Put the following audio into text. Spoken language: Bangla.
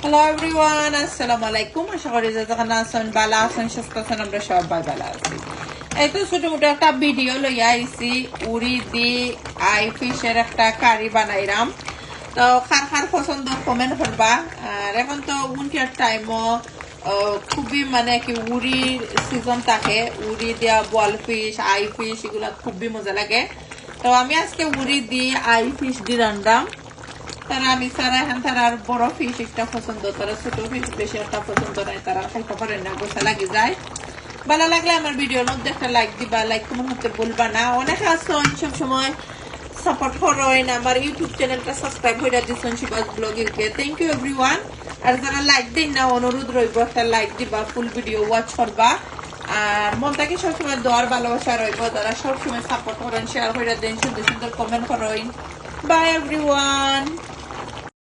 হ্যালো এভরিওয়ান, আসসালামু আলাইকুম। আশা করি যতক্ষণ আছেন ভালো আছেন, সুস্থ আছেন, আমরা সবাই ভালো আছি। এই তো ছোট মোটো একটা ভিডিও লইয়া আইছি, উড়ি দি আই ফিশের একটা কারি বানাইলাম। তো খার খার পছন্দ কমেন্ট করবা। আর এখন তো উইন্টার টাইমও খুবই মানে কি উড়ির সিজন থাকে, উড়ি দিয়া বল ফিশ, আই ফিশ এগুলা খুবই মজা লাগে। তো আমি আজকে উড়ি দি আই ফিশ দি রান্নাম। তারা আমি সারা এখন তারা বড় ফিশ একটা পছন্দ, তারা ছোট ফিশ বেশি একটা পছন্দ নাই, তারা খাইতে পারে না, গোসা লাগে যায়। ভালো লাগলে আমার ভিডিওর মধ্যে একটা লাইক দিবা, লাইক কমেন্ট করতে ভুলবা না। অনেকে আসছেন সব সময় সাপোর্ট করেন, আমার ইউটিউব চ্যানেলটা সাবস্ক্রাইব করে দিচ্ছেন শিবাস blog UK, thank you everyone. আর যারা লাইক দিন না, অনুরোধ রইব একটা লাইক দিবা, ফুল ভিডিও ওয়াচ করবা। আর মন থেকে সবসময় দোয়ার ভালোবাসা রইব, যারা সবসময় সাপোর্ট করেন, শেয়ার করে দেন, সুন্দর সুন্দর কমেন্ট করেন। By everyone.